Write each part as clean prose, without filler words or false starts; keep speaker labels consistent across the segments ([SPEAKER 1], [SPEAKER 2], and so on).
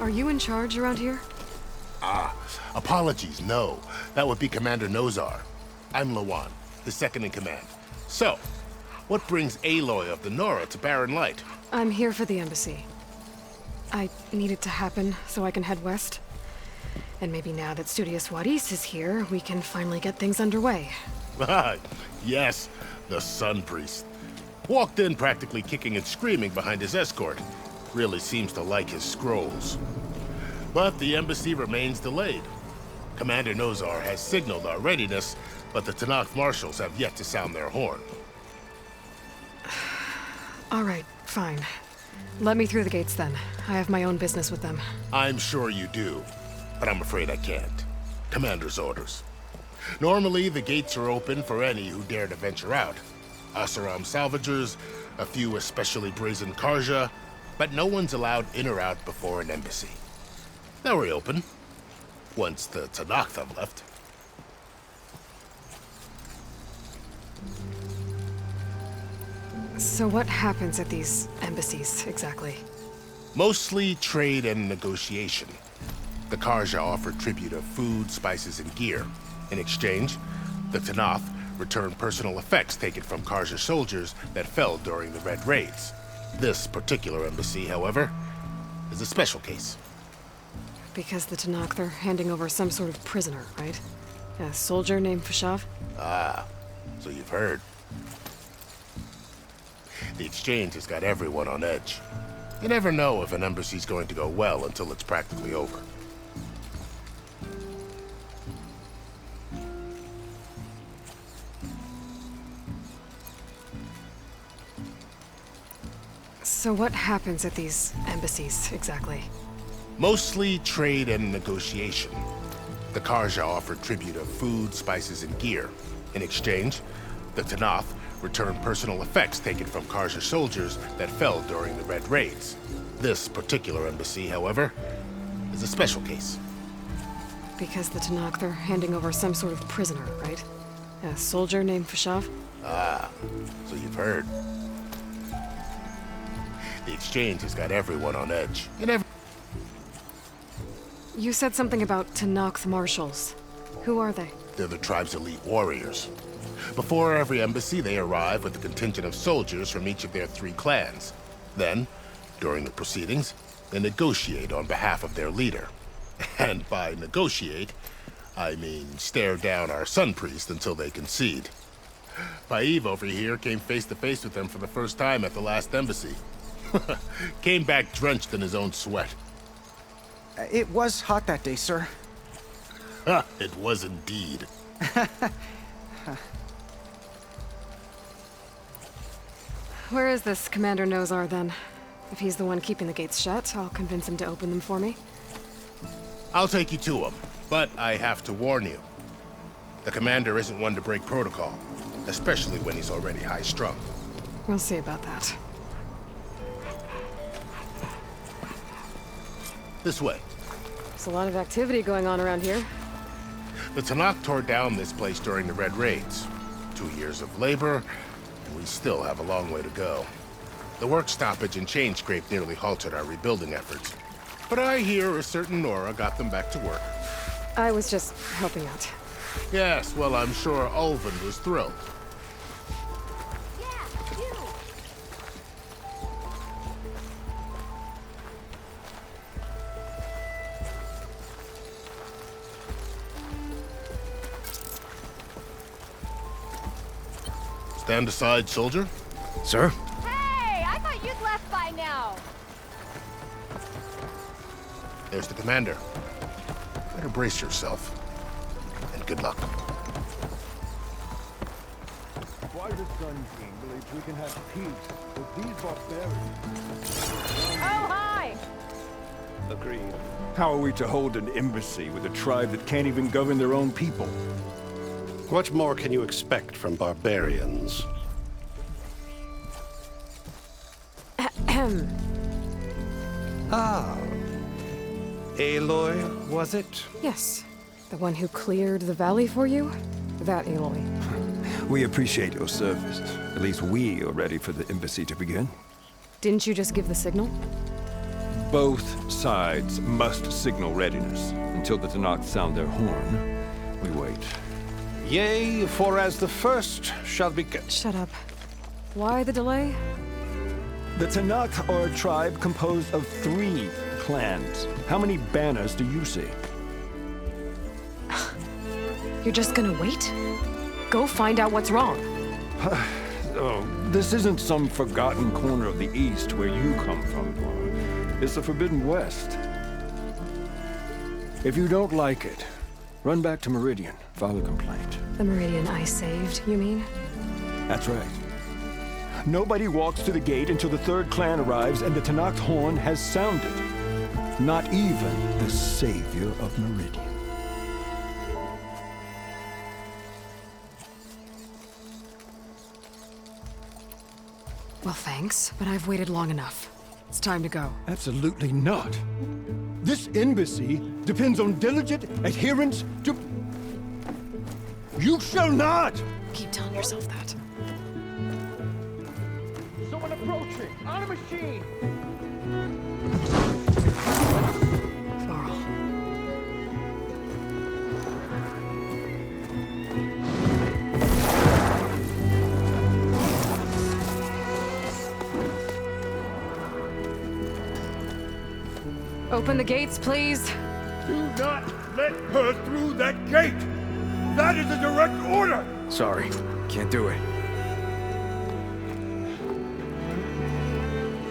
[SPEAKER 1] Are you in charge around here?
[SPEAKER 2] Apologies, no. That would be Commander Nozar. I'm Lawan, the second in command. So, what brings Aloy of the Nora to Barren Light?
[SPEAKER 1] I'm here for the embassy. I need it to happen so I can head west. And maybe now that Studious Wadis is here, we can finally get things underway.
[SPEAKER 2] Yes, the Sun Priest. Walked in practically kicking and screaming behind his escort. Really seems to like his scrolls. But the embassy remains delayed. Commander Nozar has signaled our readiness, but the Tenakth marshals have yet to sound their horn.
[SPEAKER 1] All right, fine. Let me through the gates then. I have my own business with them.
[SPEAKER 2] I'm sure you do, but I'm afraid I can't. Commander's orders. Normally, the gates are open for any who dare to venture out. Asaram salvagers, a few especially brazen Karja, but no one's allowed in or out before an embassy. They'll reopen, once the Tenakth have left.
[SPEAKER 1] So what happens at these embassies, exactly?
[SPEAKER 2] Mostly trade and negotiation. The Karja offer tribute of food, spices, and gear. In exchange, the Tenakth return personal effects taken from Karja soldiers that fell during the Red Raids. This particular embassy, however, is a special case.
[SPEAKER 1] Because the Tenakth are handing over some sort of prisoner, right? A soldier named Fashav?
[SPEAKER 2] Ah, so you've heard. The exchange has got everyone on edge. You never know if an embassy's going to go well until it's practically over.
[SPEAKER 1] So what happens at these embassies, exactly?
[SPEAKER 2] Mostly trade and negotiation. The Karja offer tribute of food, spices, and gear. In exchange, the Tenakth return personal effects taken from Karja soldiers that fell during the Red Raids. This particular embassy, however, is a special case.
[SPEAKER 1] Because the Tenakth are handing over some sort of prisoner, right? A soldier named Fashav?
[SPEAKER 2] Ah, so you've heard. The exchange has got everyone on edge.
[SPEAKER 1] You said something about Tenakth marshals. Who are they?
[SPEAKER 2] They're the tribe's elite warriors. Before every embassy, they arrive with a contingent of soldiers from each of their 3 clans. Then, during the proceedings, they negotiate on behalf of their leader. And by negotiate, I mean stare down our Sun Priest until they concede. Paiv over here came face to face with them for the first time at the last embassy. Came back drenched in his own sweat.
[SPEAKER 3] It was hot that day, sir.
[SPEAKER 2] It was indeed.
[SPEAKER 1] Where is this Commander Nozar, then? If he's the one keeping the gates shut, I'll convince him to open them for me.
[SPEAKER 2] I'll take you to him, but I have to warn you. The commander isn't one to break protocol, especially when he's already high-strung.
[SPEAKER 1] We'll see about that.
[SPEAKER 2] This way.
[SPEAKER 1] There's a lot of activity going on around here.
[SPEAKER 2] The Tenakth tore down this place during the Red Raids. 2 years of labor, and we still have a long way to go. The work stoppage and chain scrape nearly halted our rebuilding efforts. But I hear a certain Nora got them back to work.
[SPEAKER 1] I was just helping out.
[SPEAKER 2] Yes, well, I'm sure Ulvund was thrilled. Stand aside, soldier.
[SPEAKER 4] Sir?
[SPEAKER 5] Hey, I thought you'd left by now.
[SPEAKER 2] There's the commander. Better brace yourself. And good luck.
[SPEAKER 6] Why the Sun King believes we can have peace with these barbarians.
[SPEAKER 5] Oh, hi!
[SPEAKER 6] Agreed. How are we to hold an embassy with a tribe that can't even govern their own people?
[SPEAKER 7] What more can you expect from barbarians?
[SPEAKER 1] Ahem.
[SPEAKER 7] Ah. Aloy, was it?
[SPEAKER 1] Yes. The one who cleared the valley for you? That Aloy.
[SPEAKER 4] We appreciate your service. At least we are ready for the embassy to begin.
[SPEAKER 1] Didn't you just give the signal?
[SPEAKER 4] Both sides must signal readiness. Until the Tenakth sound their horn, we wait.
[SPEAKER 7] Yea, for as the first shall be...
[SPEAKER 1] Shut up. Why the delay?
[SPEAKER 4] The Tenakth are a tribe composed of 3 clans. How many banners do you see?
[SPEAKER 1] You're just gonna wait? Go find out what's wrong.
[SPEAKER 4] Oh, this isn't some forgotten corner of the East where you come from, Varl. It's the Forbidden West. If you don't like it, run back to Meridian, file a complaint.
[SPEAKER 1] The Meridian I saved, you mean?
[SPEAKER 4] That's right. Nobody walks to the gate until the 3rd clan arrives and the Tenakth horn has sounded. Not even the savior of Meridian.
[SPEAKER 1] Well, thanks, but I've waited long enough. It's time to go.
[SPEAKER 4] Absolutely not. This embassy depends on diligent adherence to... You shall not!
[SPEAKER 1] Keep telling yourself that.
[SPEAKER 6] Someone approaching! On a machine!
[SPEAKER 1] Varl. Open the gates, please.
[SPEAKER 8] Do not let her through that gate! That is a direct order!
[SPEAKER 3] Sorry, can't do it.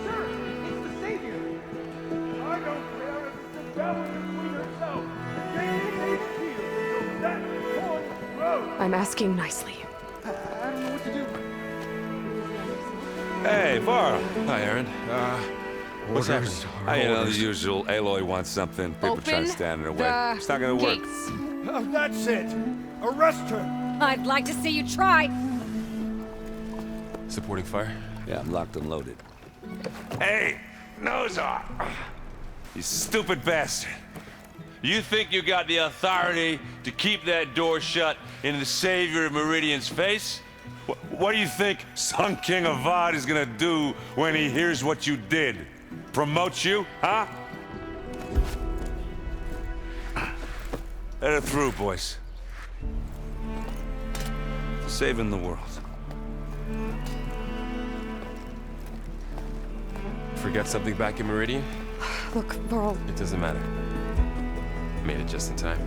[SPEAKER 8] Sir, it's the Savior! I don't care if it's the devil and Queen herself! The gate is sealed, so that horn grows!
[SPEAKER 1] I'm asking nicely.
[SPEAKER 3] I don't know what to do.
[SPEAKER 9] Hey, Varl.
[SPEAKER 10] Hi, Aaron. What's happening?
[SPEAKER 9] You know, the usual. Aloy wants something. People try to stand in her way. It's not gonna work.
[SPEAKER 8] That's it! Arrest her!
[SPEAKER 5] I'd like to see you try.
[SPEAKER 10] Supporting fire?
[SPEAKER 9] Yeah, I'm locked and loaded. Hey, Nozar! You stupid bastard! You think you got the authority to keep that door shut in the savior of Meridian's face? What do you think Sun King Avad is gonna do when he hears what you did? Promote you, huh? Let her through, boys. Saving the world.
[SPEAKER 10] Forget something back in Meridian?
[SPEAKER 1] Look, Varl.
[SPEAKER 10] It doesn't matter. Made it just in time.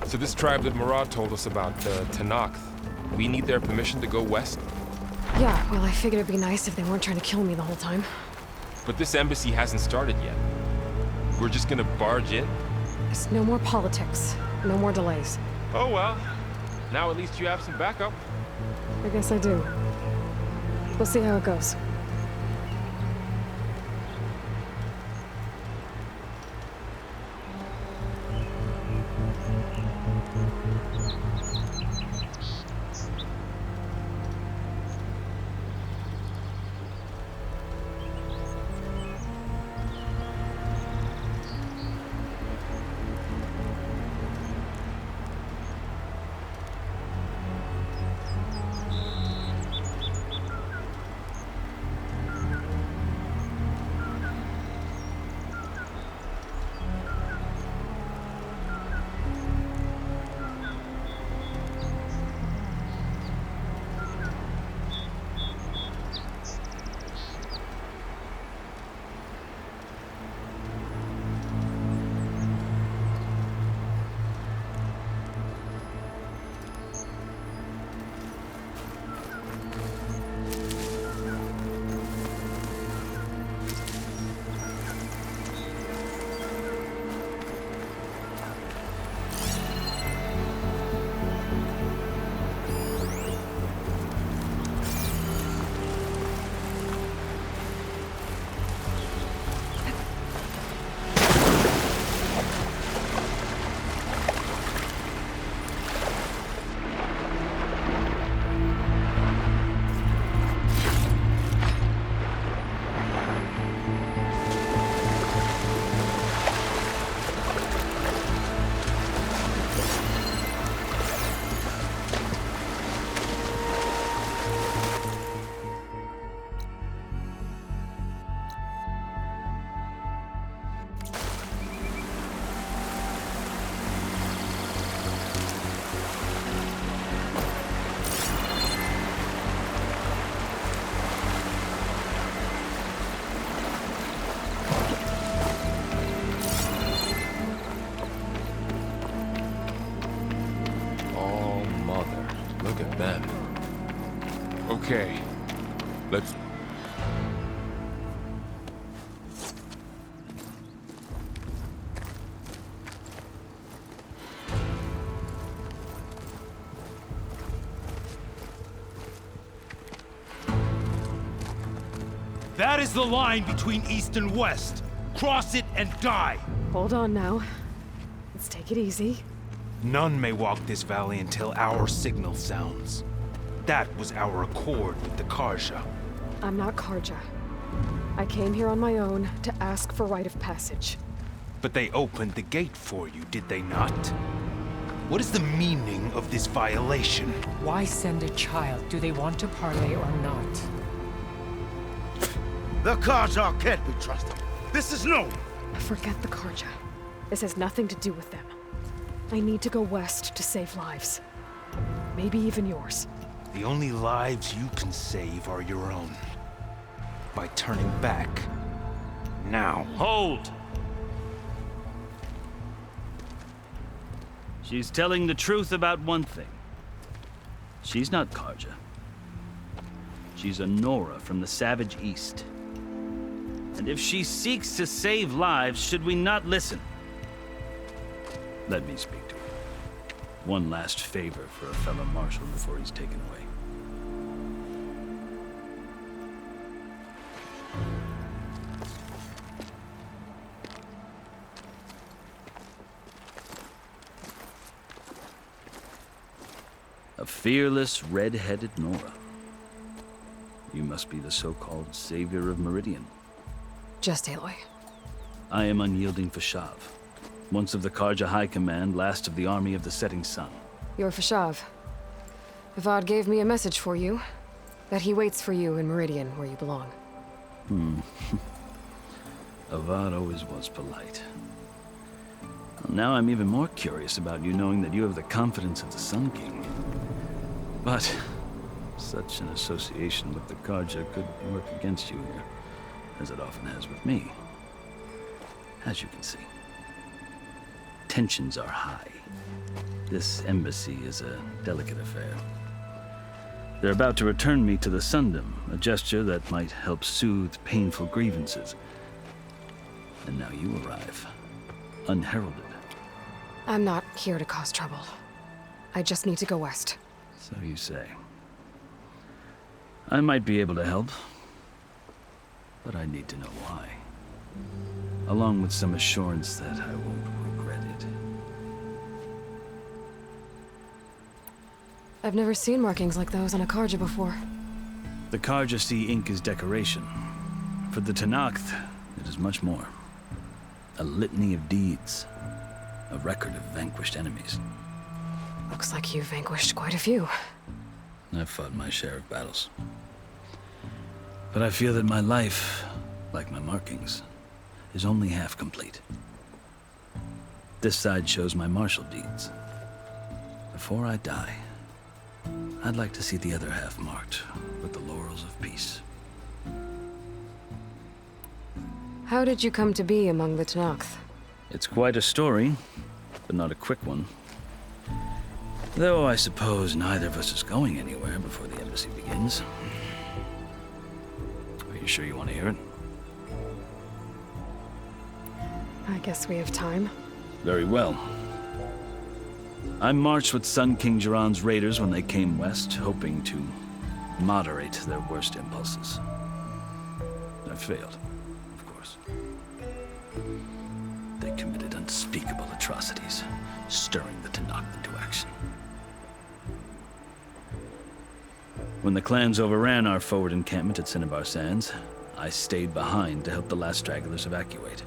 [SPEAKER 10] So this tribe that Murad told us about, the Tenakth, we need their permission to go west?
[SPEAKER 1] Yeah, well, I figured it'd be nice if they weren't trying to kill me the whole time.
[SPEAKER 10] But this embassy hasn't started yet. We're just gonna barge in?
[SPEAKER 1] There's no more politics. No more delays.
[SPEAKER 10] Oh well. Now at least you have some backup.
[SPEAKER 1] I guess I do. We'll see how it goes.
[SPEAKER 10] then. Okay. Let's...
[SPEAKER 8] That is the line between East and West. Cross it and die.
[SPEAKER 1] Hold on now. Let's take it easy.
[SPEAKER 8] None may walk this valley until our signal sounds. That was our accord with the Carja.
[SPEAKER 1] I'm not Carja. I came here on my own to ask for rite of passage.
[SPEAKER 8] But they opened the gate for you, did they not? What is the meaning of this violation?
[SPEAKER 11] Why send a child? Do they want to parley or not?
[SPEAKER 8] The Carja can't be trusted. This is known.
[SPEAKER 1] Forget the Carja. This has nothing to do with them. I need to go west to save lives. Maybe even yours.
[SPEAKER 8] The only lives you can save are your own. By turning back. Now.
[SPEAKER 12] Hold! She's telling the truth about one thing. She's not Carja. She's a Nora from the Savage East. And if she seeks to save lives, should we not listen? Let me speak to her. One last favor for a fellow marshal before he's taken away. A fearless, red-headed Nora. You must be the so-called savior of Meridian.
[SPEAKER 1] Just Aloy.
[SPEAKER 12] I am Unyielding Fashav, once of the Carja High Command, last of the Army of the Setting Sun.
[SPEAKER 1] You're Fashav. Avad gave me a message for you. That he waits for you in Meridian, where you belong.
[SPEAKER 12] Avad always was polite. Well, now I'm even more curious about you knowing that you have the confidence of the Sun King. But such an association with the Carja could work against you here, as it often has with me. As you can see, tensions are high. This embassy is a delicate affair. They're about to return me to the Sundom, a gesture that might help soothe painful grievances. And now you arrive, unheralded.
[SPEAKER 1] I'm not here to cause trouble. I just need to go west.
[SPEAKER 12] So you say. I might be able to help, but I need to know why. Along with some assurance that I won't regret it.
[SPEAKER 1] I've never seen markings like those on a Carja before.
[SPEAKER 12] The Carja see ink as decoration. For the Tenakth, it is much more. A litany of deeds. A record of vanquished enemies.
[SPEAKER 1] Looks like you've vanquished quite a few.
[SPEAKER 12] I've fought my share of battles. But I feel that my life, like my markings, is only half complete. This side shows my martial deeds. Before I die, I'd like to see the other half marked with the laurels of peace.
[SPEAKER 1] How did you come to be among the Tenakth?
[SPEAKER 12] It's quite a story, but not a quick one. Though I suppose neither of us is going anywhere before the embassy begins. Are you sure you want to hear it?
[SPEAKER 1] I guess we have time.
[SPEAKER 12] Very well. I marched with Sun King Jiran's raiders when they came west, hoping to moderate their worst impulses. I failed, of course. They committed unspeakable atrocities, stirring the Tenakth into action. When the clans overran our forward encampment at Cinnabar Sands, I stayed behind to help the last stragglers evacuate,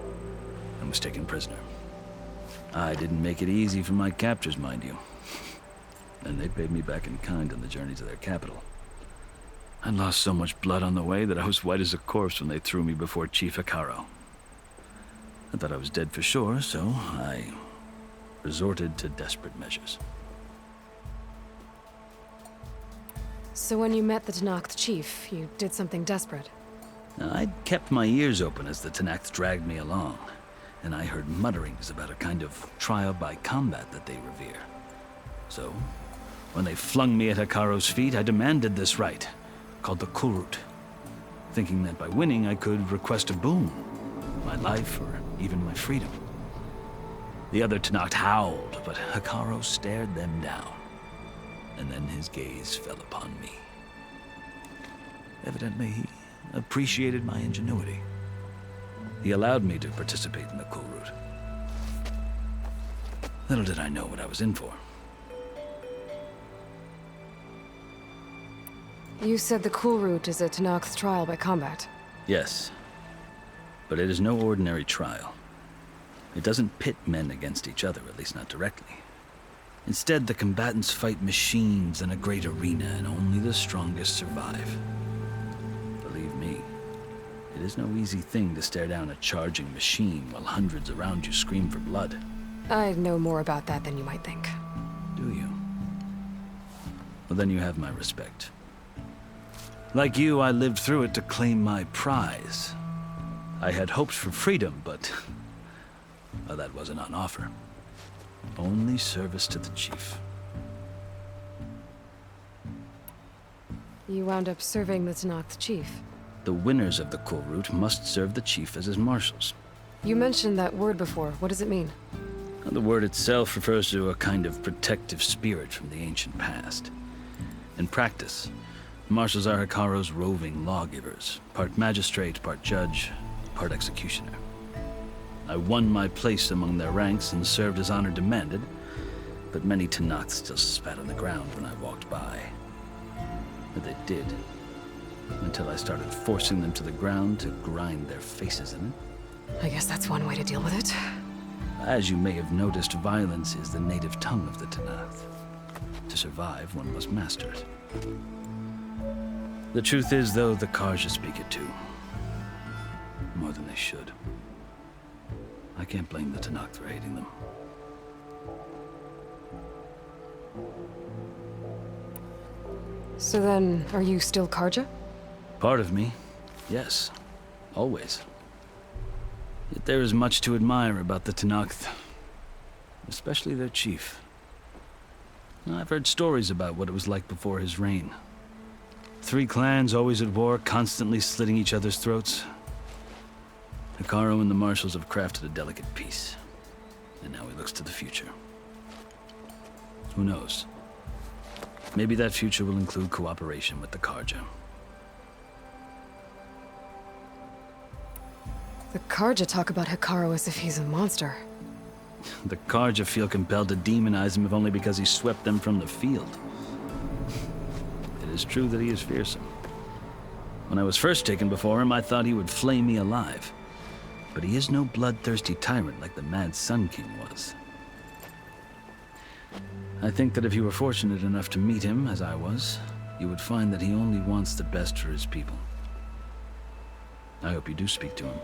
[SPEAKER 12] and was taken prisoner. I didn't make it easy for my captors, mind you. And they paid me back in kind on the journey to their capital. I lost so much blood on the way that I was white as a corpse when they threw me before Chief Hekarro. I thought I was dead for sure, so I resorted to desperate measures.
[SPEAKER 1] So when you met the Tenakth chief, you did something desperate?
[SPEAKER 12] I'd kept my ears open as the Tenakth dragged me along, and I heard mutterings about a kind of trial by combat that they revere. So, When they flung me at Hekaro's feet, I demanded this right, called the Kulrut, thinking that by winning I could request a boon, my life or even my freedom. The other Tenakth howled, but Hekaro stared them down, and then his gaze fell upon me. Evidently, he appreciated my ingenuity. He allowed me to participate in the Kulrut. Little did I know what I was in for.
[SPEAKER 1] You said the Kulrut is a Tenakth's trial by combat.
[SPEAKER 12] Yes, but it is no ordinary trial. It doesn't pit men against each other, at least not directly. Instead, the combatants fight machines in a great arena, and only the strongest survive. Believe me, it is no easy thing to stare down a charging machine while hundreds around you scream for blood.
[SPEAKER 1] I know more about that than you might think.
[SPEAKER 12] Do you? Well, then you have my respect. Like you, I lived through it to claim my prize. I had hopes for freedom, but well, that wasn't on offer. Only service to the chief.
[SPEAKER 1] You wound up serving the Tenakth chief.
[SPEAKER 12] The winners of the Kulrut must serve the chief as his marshals.
[SPEAKER 1] You mentioned that word before. What does it mean?
[SPEAKER 12] The word itself refers to a kind of protective spirit from the ancient past. In practice, marshals are Hekaro's roving lawgivers, part magistrate, part judge, part executioner. I won my place among their ranks and served as honor demanded, but many Tenakth still spat on the ground when I walked by. But they did, until I started forcing them to the ground to grind their faces in it.
[SPEAKER 1] I guess that's one way to deal with it.
[SPEAKER 12] As you may have noticed, violence is the native tongue of the Tenakth. To survive, one must master it. The truth is, though, the Carja speak it too. More than they should. I can't blame the Tenakth for hating them.
[SPEAKER 1] So then, are you still Carja?
[SPEAKER 12] Part of me, yes. Always. Yet there is much to admire about the Tenakth. Especially their chief. I've heard stories about what it was like before his reign. 3 clans always at war, constantly slitting each other's throats. Hekaro and the marshals have crafted a delicate peace. And now he looks to the future. Who knows? Maybe that future will include cooperation with the Carja.
[SPEAKER 1] The Carja talk about Hekaro as if he's a monster.
[SPEAKER 12] The Carja feel compelled to demonize him if only because he swept them from the field. It is true that he is fearsome. When I was first taken before him, I thought he would flay me alive. But he is no bloodthirsty tyrant like the Mad Sun King was. I think that if you were fortunate enough to meet him, as I was, you would find that he only wants the best for his people. I hope you do speak to him.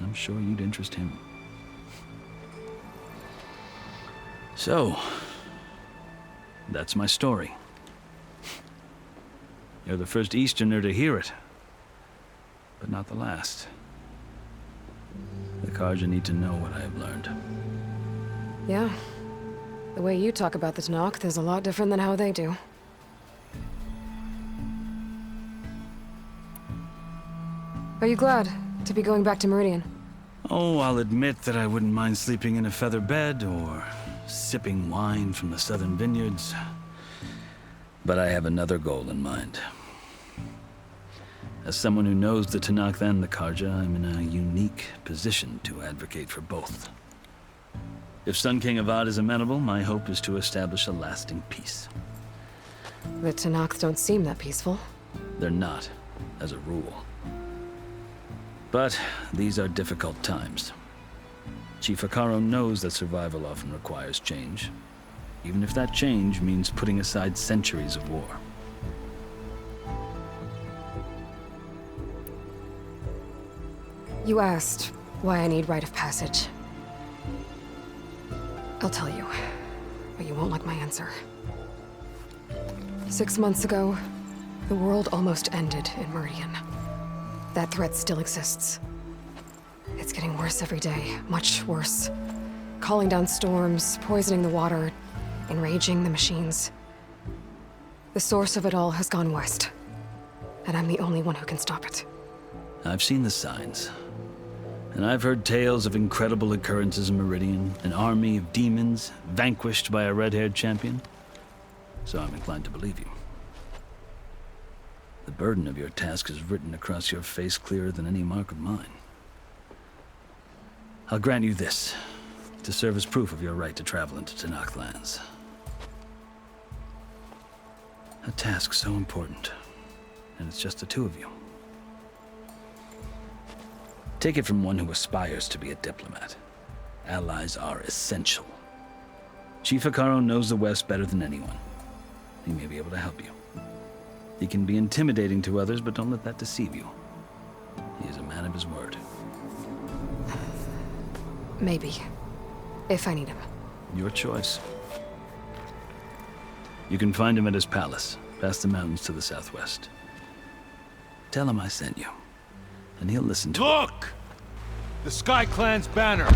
[SPEAKER 12] I'm sure you'd interest him. So, that's my story. You're the first Easterner to hear it, but not the last. The Carja need to know what I have learned.
[SPEAKER 1] Yeah. The way you talk about the Tenakth is a lot different than how they do. Are you glad to be going back to Meridian?
[SPEAKER 12] Oh, I'll admit that I wouldn't mind sleeping in a feather bed or sipping wine from the southern vineyards. But I have another goal in mind. As someone who knows the Tenakth and the Carja, I'm in a unique position to advocate for both. If Sun King Avad is amenable, my hope is to establish a lasting peace.
[SPEAKER 1] The Tenakth don't seem that peaceful.
[SPEAKER 12] They're not, as a rule. But these are difficult times. Chief Hekaro knows that survival often requires change, even if that change means putting aside centuries of war.
[SPEAKER 1] You asked why I need rite of passage. I'll tell you, but you won't like my answer. 6 months ago, the world almost ended in Meridian. That threat still exists. It's getting worse every day, much worse. Calling down storms, poisoning the water, enraging the machines. The source of it all has gone west, and I'm the only one who can stop it.
[SPEAKER 12] I've seen the signs. And I've heard tales of incredible occurrences in Meridian, an army of demons vanquished by a red-haired champion. So I'm inclined to believe you. The burden of your task is written across your face clearer than any mark of mine. I'll grant you this, to serve as proof of your right to travel into Tenakth lands. A task so important, and it's just the two of you. Take it from one who aspires to be a diplomat. Allies are essential. Chief Hekarro knows the West better than anyone. He may be able to help you. He can be intimidating to others, but don't let that deceive you. He is a man of his word.
[SPEAKER 1] Maybe. If I need him.
[SPEAKER 12] Your choice. You can find him at his palace, past the mountains to the southwest. Tell him I sent you, and he'll listen to
[SPEAKER 8] Look! The Sky Clan's banner!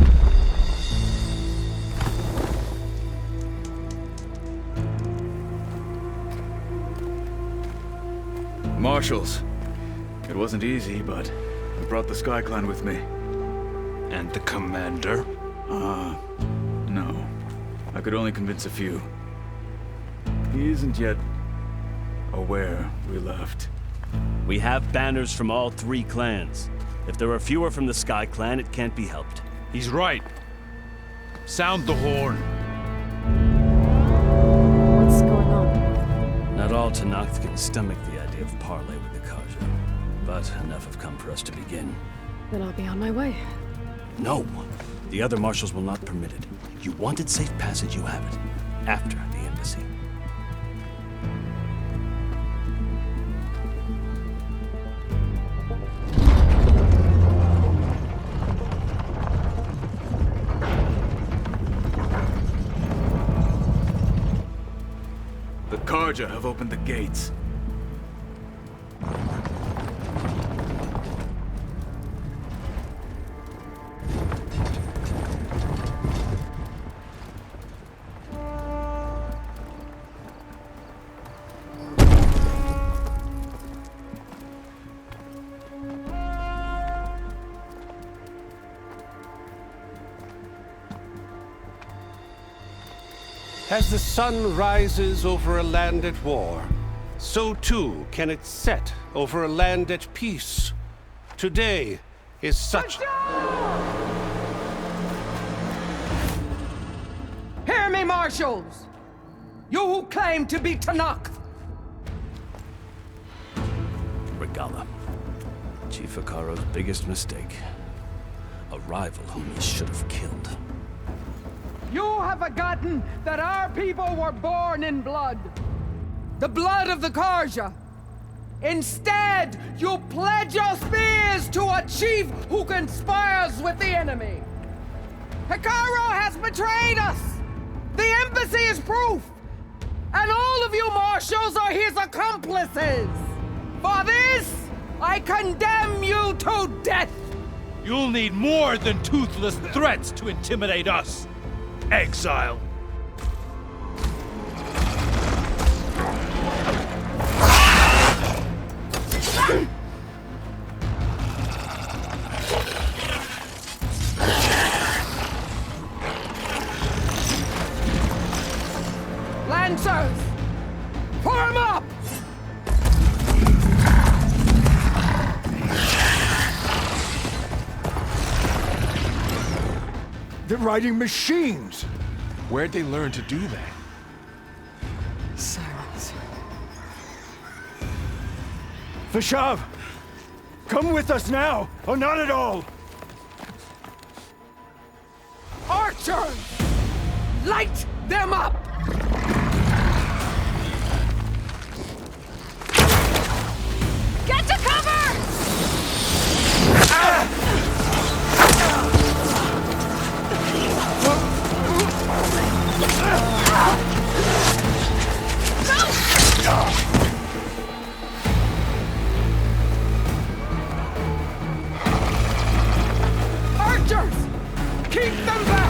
[SPEAKER 3] Marshals. It wasn't easy, but I brought the Sky Clan with me.
[SPEAKER 8] And the commander?
[SPEAKER 3] No. I could only convince a few. He isn't yet aware we left.
[SPEAKER 13] We have banners from all 3 clans. If there are fewer from the Sky Clan, it can't be helped.
[SPEAKER 8] He's right. Sound the horn.
[SPEAKER 1] What's going on?
[SPEAKER 12] Not all Tenakth can stomach the idea of parley with the Carja, but enough have come for us to begin.
[SPEAKER 1] Then I'll be on my way.
[SPEAKER 13] No! The other marshals will not permit it. You wanted safe passage, you have it. After the embassy.
[SPEAKER 3] The Carja have opened the gates.
[SPEAKER 7] As the sun rises over a land at war, so too can it set over a land at peace. Today is such...
[SPEAKER 11] Hear me, marshals! You who claim to be Tenakth!
[SPEAKER 13] Regalla. Chief Hekarro's biggest mistake. A rival whom he should have killed.
[SPEAKER 11] You have forgotten that our people were born in blood. The blood of the Carja. Instead, you pledge your spears to a chief who conspires with the enemy. Hekarro has betrayed us. The embassy is proof. And all of you marshals are his accomplices. For this, I condemn you to death.
[SPEAKER 8] You'll need more than toothless threats to intimidate us. Exile.
[SPEAKER 11] Lancers, form up!
[SPEAKER 4] They're riding machines!
[SPEAKER 10] Where'd they learn to do that?
[SPEAKER 1] Silence.
[SPEAKER 4] Vashav! Come with us now, or not at all!
[SPEAKER 11] Archers! Light them up!
[SPEAKER 5] Get to cover!
[SPEAKER 11] Archers! Keep them back!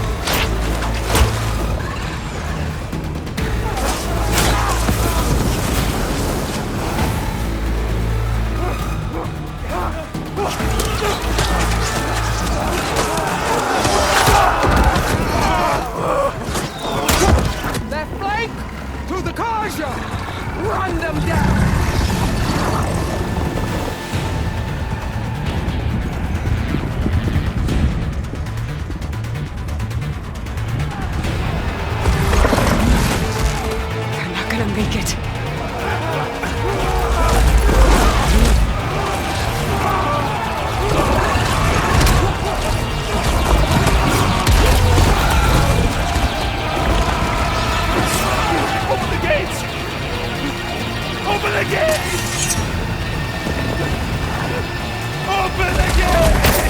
[SPEAKER 1] make it.
[SPEAKER 8] Open the gates! Open the gates! Open the gates!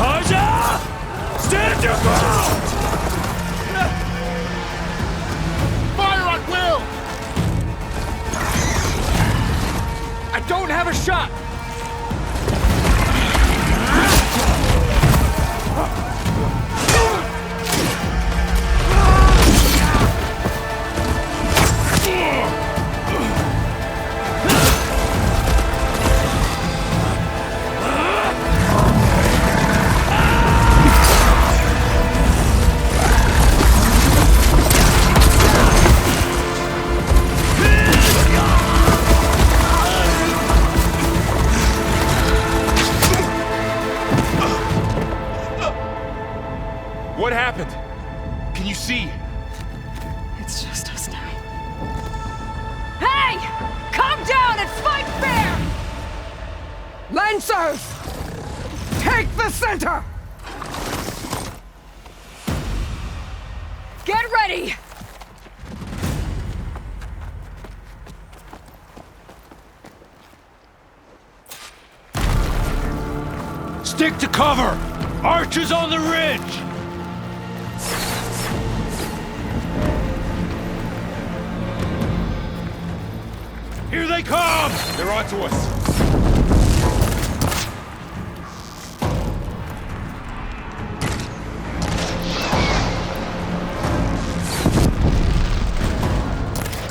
[SPEAKER 13] Karja! Stand your ground!
[SPEAKER 8] Fire at will! I don't have a shot!
[SPEAKER 10] What happened? Can you see?
[SPEAKER 1] It's just us now.
[SPEAKER 5] Hey! Calm down and fight fair!
[SPEAKER 11] Lancers! Take the center!
[SPEAKER 5] Get ready!
[SPEAKER 13] Stick to cover! Archers on the ridge! Here they come!
[SPEAKER 10] They're onto us.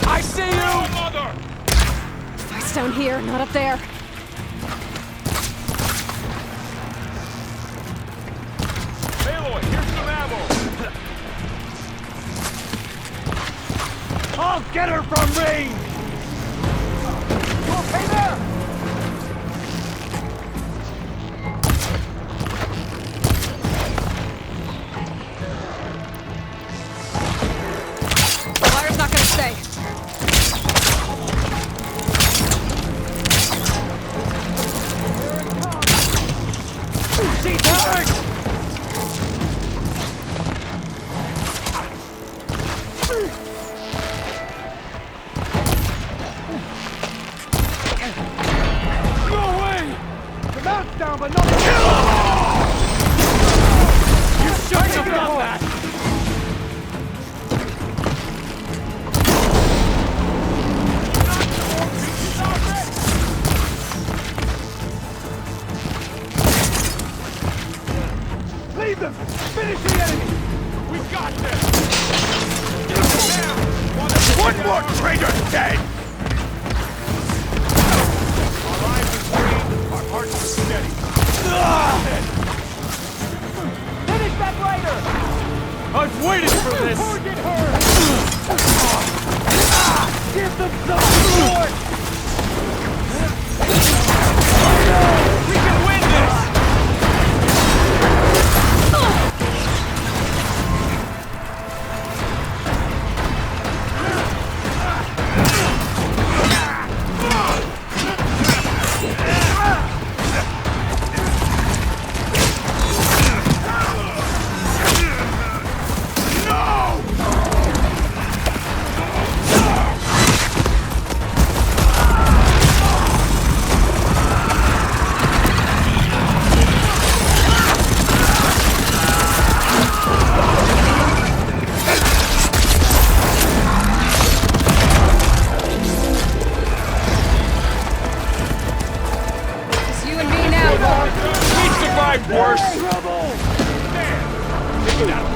[SPEAKER 8] I see you!
[SPEAKER 10] Mother!
[SPEAKER 1] Fight's down here, not up there.
[SPEAKER 10] Aloy, here's some ammo!
[SPEAKER 8] I'll get her from range! You okay there?
[SPEAKER 5] Fire's not gonna stay.
[SPEAKER 8] She's hurt! No way! The mount's down, but not the kill! You shouldn't have done that! Leave them! Finish the enemy! We got this! One more traitor dead! Our eyes are green, our hearts are steady. Finish that rider! I've waited for this! Target her! Give them some sword! We can win this! worse. Trouble!
[SPEAKER 9] Take it out.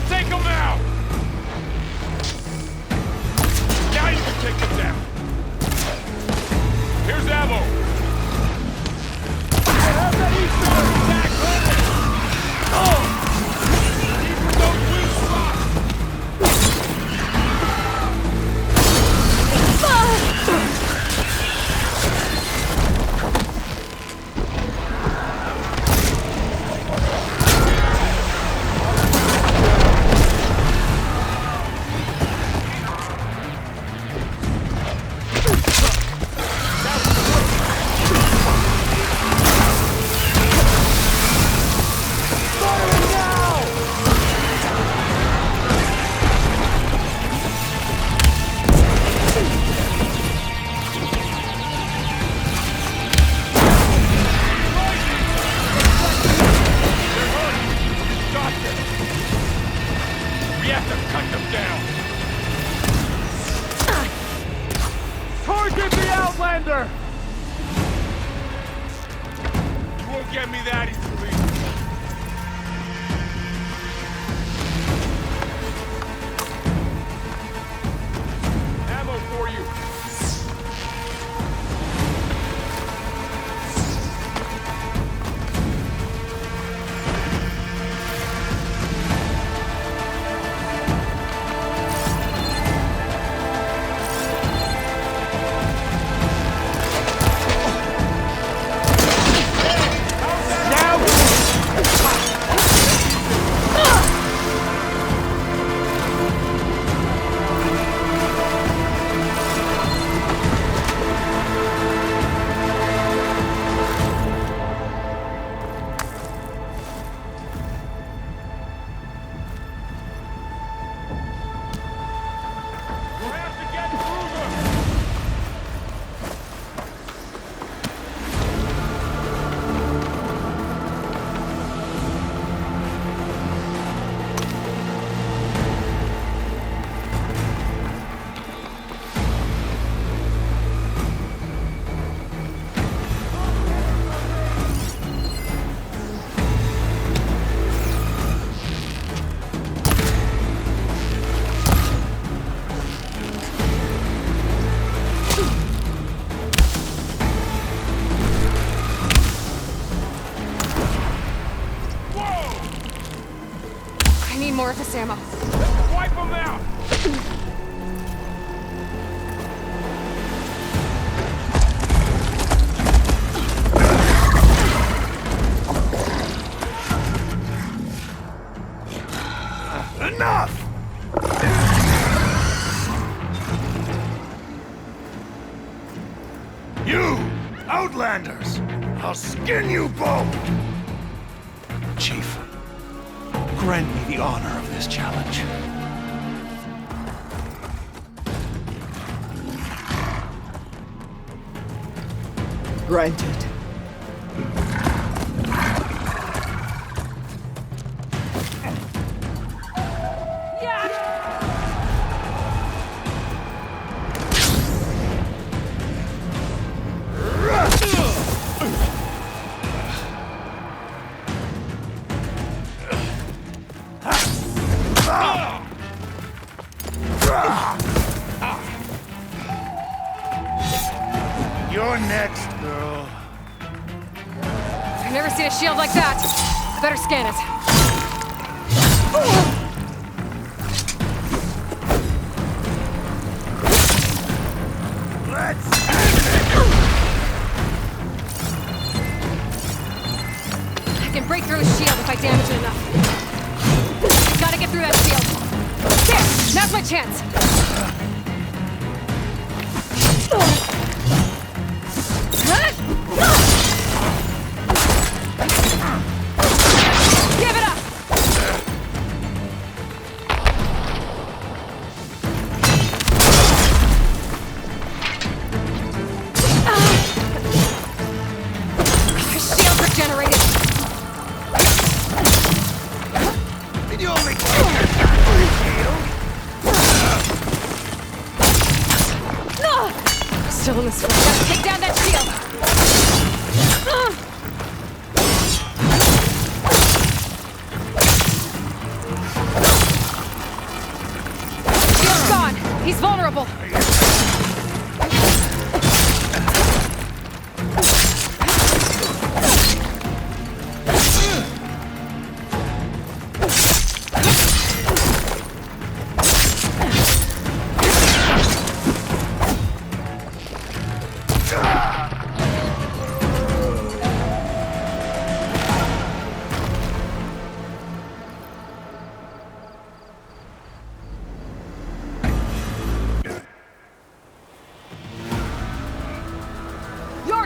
[SPEAKER 9] Take him out! Now you can take him down. Here's ammo. Have that Easter attack ready. These are those weak spots. We have to cut them down. Target the Outlander! You won't get me that easily. Ammo for you.
[SPEAKER 1] I need more of this ammo.
[SPEAKER 9] Let's wipe them out!
[SPEAKER 8] Enough! You, Outlanders! I'll skin you both! Chief, grant me the honor of this challenge.
[SPEAKER 11] Granted.
[SPEAKER 8] You're next, girl.
[SPEAKER 1] I've never seen a shield like that. I better scan it.
[SPEAKER 8] Let's
[SPEAKER 1] I can break through his shield if I damage it enough. Gotta get through that shield. There! Now's my chance! Give it up! His shield regenerated!
[SPEAKER 8] Did you only take your shield?
[SPEAKER 1] still in this fight.
[SPEAKER 5] Gotta take down that shield! Shield's gone! He's vulnerable!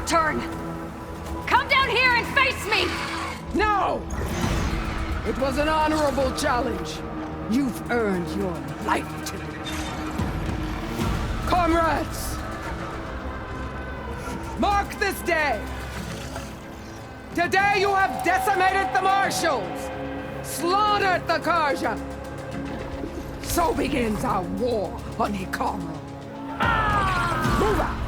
[SPEAKER 5] Turn! Come down here and face me!
[SPEAKER 11] No! It was an honorable challenge. You've earned your life today. Comrades! Mark this day! Today you have decimated the Marshals! Slaughtered the Karja! So begins our war on Hikaru. Move out!